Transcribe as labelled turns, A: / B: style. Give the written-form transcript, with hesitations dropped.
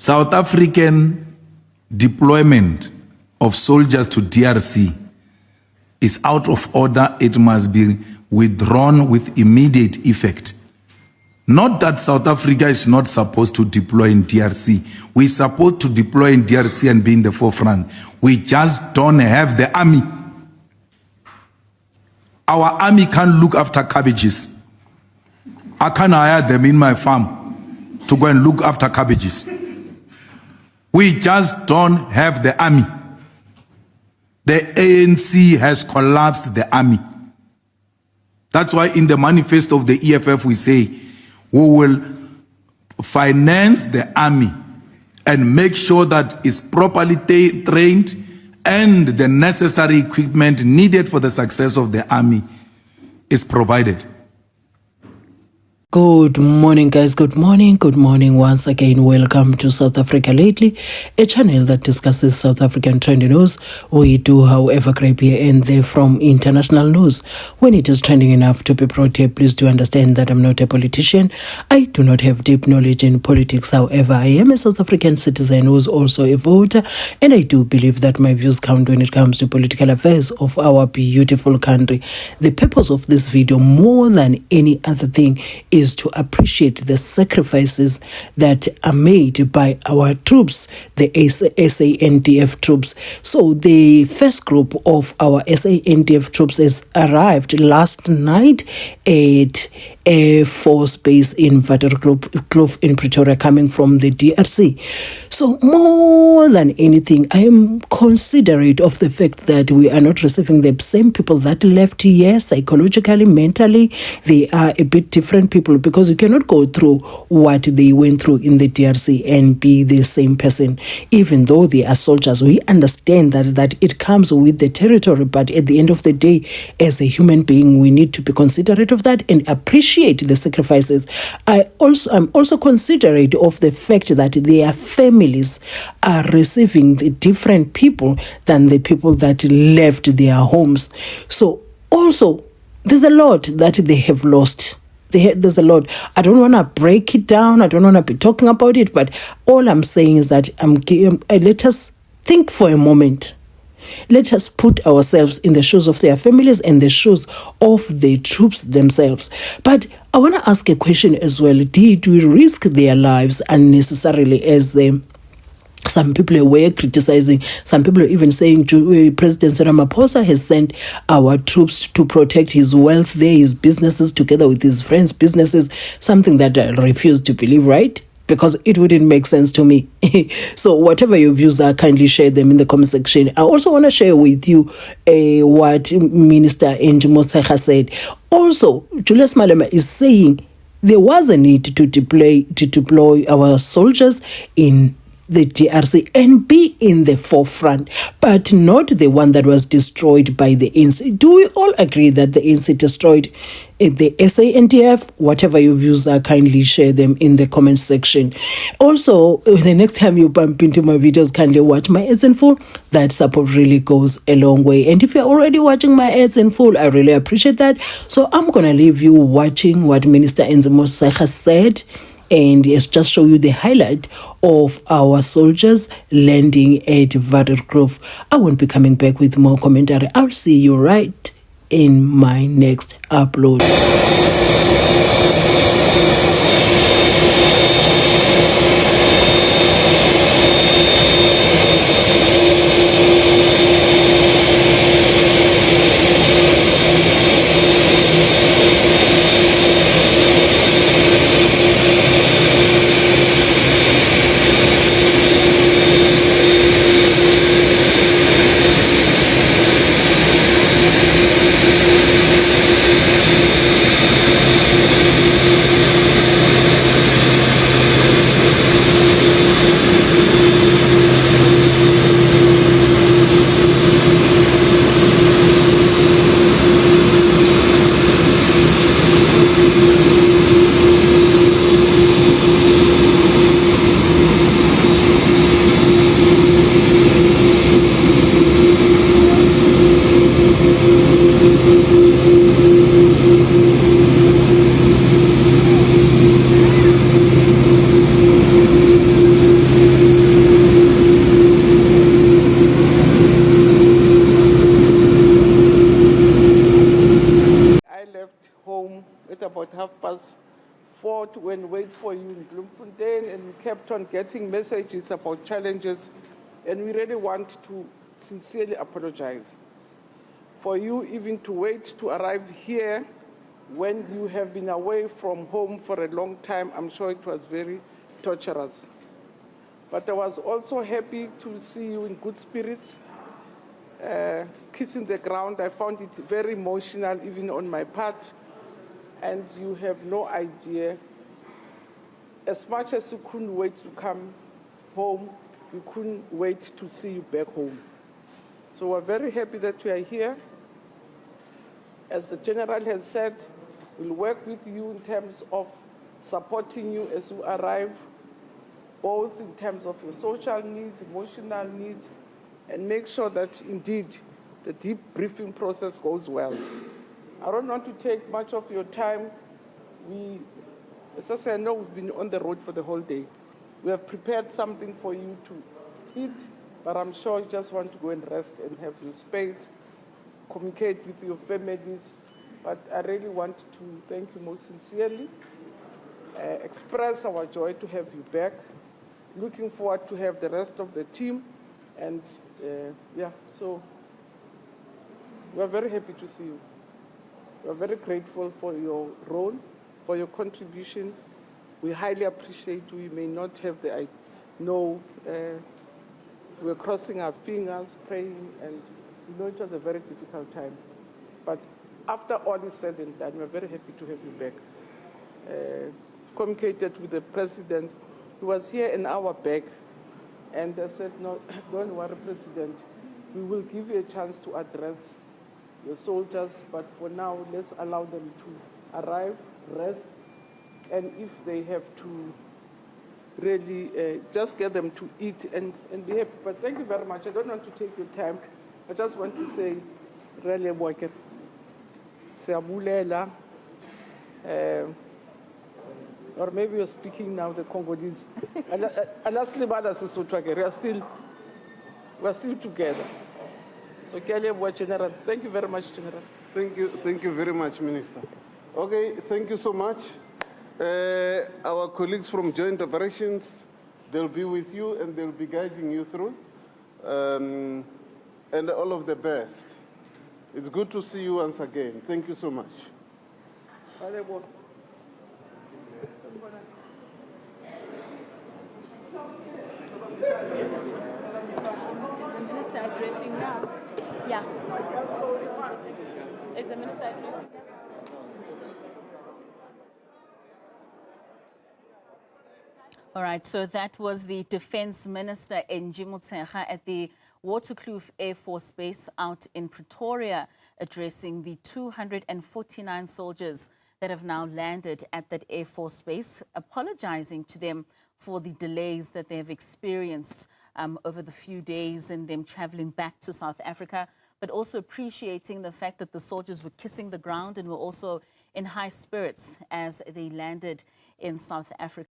A: South African deployment of soldiers to DRC is out of order. It must be withdrawn with immediate effect. Not that South Africa is not supposed to deploy in DRC. We're supposed to deploy in DRC and be in the forefront. We just don't have the army. Our army can't look after cabbages. I can't hire them in my farm to go and look after cabbages. We just don't have the army. The ANC has collapsed the army. That's why in the manifesto of the EFF we say we will finance the army and make sure that it's properly trained and the necessary equipment needed for the success of the army is provided.
B: Good morning, guys. Good morning. Good morning once again. Welcome to South Africa Lately, a channel that discusses South African trending news. We do, however, grab here and there from international news. When it is trending enough to be brought here, please do understand that I'm not a politician. I do not have deep knowledge in politics. However, I am a South African citizen who is also a voter, and I do believe that my views count when it comes to political affairs of our beautiful country. The purpose of this video, more than any other thing, is to appreciate the sacrifices that are made by our troops, the SANDF troops. So the first group of our SANDF troops has arrived last night at Air Force Base in Waterkloof in Pretoria, coming from the DRC. So more than anything, I am considerate of the fact that we are not receiving the same people that left here psychologically, mentally. They are a bit different people, because you cannot go through what they went through in the DRC and be the same person. Even though they are soldiers, we understand that it comes with the territory, but at the end of the day, as a human being, we need to be considerate of that and appreciate the sacrifices. I'm also considerate of the fact that their families are receiving the different people than the people that left their homes. So also, there's a lot that they have lost. There's a lot. I don't want to break it down. I don't want to be talking about it, but all I'm saying is that let us think for a moment. Let us put ourselves in the shoes of their families and the shoes of the troops themselves. But I want to ask a question as well. Did we risk their lives unnecessarily, as some people were criticizing? Some people are even saying to President Ramaphosa has sent our troops to protect his wealth there, his businesses, together with his friends' businesses, something that I refuse to believe, right? Because it wouldn't make sense to me. So whatever your views are, kindly share them in the comment section. I also want to share with you what Minister Angie said. Also, Julius Malema is saying there was a need to deploy our soldiers in the DRC and be in the forefront, but not the one that was destroyed by the ANC. Do we all agree that the ANC destroyed the SANDF? Whatever your views are, kindly share them in the comment section. Also, the next time you bump into my videos, kindly watch my ads in full. That support really goes a long way. And if you're already watching my ads in full, I really appreciate that. So I'm going to leave you watching what Minister Angie said, and yes, just show you the highlight of our soldiers landing at Waterkloof. I won't be coming back with more commentary. I'll see you right in my next upload.
C: at about 4:30 to and wait for you in Bloemfontein, and we kept on getting messages about challenges, and we really want to sincerely apologize for you even to wait to arrive here when you have been away from home for a long time. I'm sure it was very torturous. But I was also happy to see you in good spirits, kissing the ground. I found it very emotional, even on my part. And you have no idea, as much as you couldn't wait to come home, you couldn't wait to see you back home. So we're very happy that you are here. As the General has said, we'll work with you in terms of supporting you as you arrive, both in terms of your social needs, emotional needs, and make sure that indeed the debriefing process goes well. I don't want to take much of your time. As I said, I know we've been on the road for the whole day. We have prepared something for you to eat, but I'm sure you just want to go and rest and have your space, communicate with your families. But I really want to thank you most sincerely, express our joy to have you back. Looking forward to have the rest of the team. And so we're very happy to see you. We're very grateful for your role, for your contribution. We highly appreciate you. You may not have the we're crossing our fingers, praying, and it was a very difficult time. But after all is said and done, we're very happy to have you back. Communicated with the president. He was here an hour back, and I said, no, don't worry, President. We will give you a chance to address your soldiers, but for now, let's allow them to arrive, rest, and if they have to really just get them to eat and be happy. But thank you very much. I don't want to take your time. I just want to say, really, Boyke, Siyabulela, or maybe you're speaking now the Congolese. We're still together. So, General, thank you very much, General.
D: Thank you very much, Minister. Okay, thank you so much. Our colleagues from Joint Operations, they'll be with you and they'll be guiding you through. And all of the best. It's good to see you once again. Thank you so much.
E: Minister addressing now? Yeah. Is the minister addressing now? All right, so that was the Defense Minister, Angie Motshekga, at the Waterkloof Air Force Base out in Pretoria, addressing the 249 soldiers that have now landed at that Air Force Base, apologizing to them for the delays that they have experienced over the few days and them traveling back to South Africa, but also appreciating the fact that the soldiers were kissing the ground and were also in high spirits as they landed in South Africa.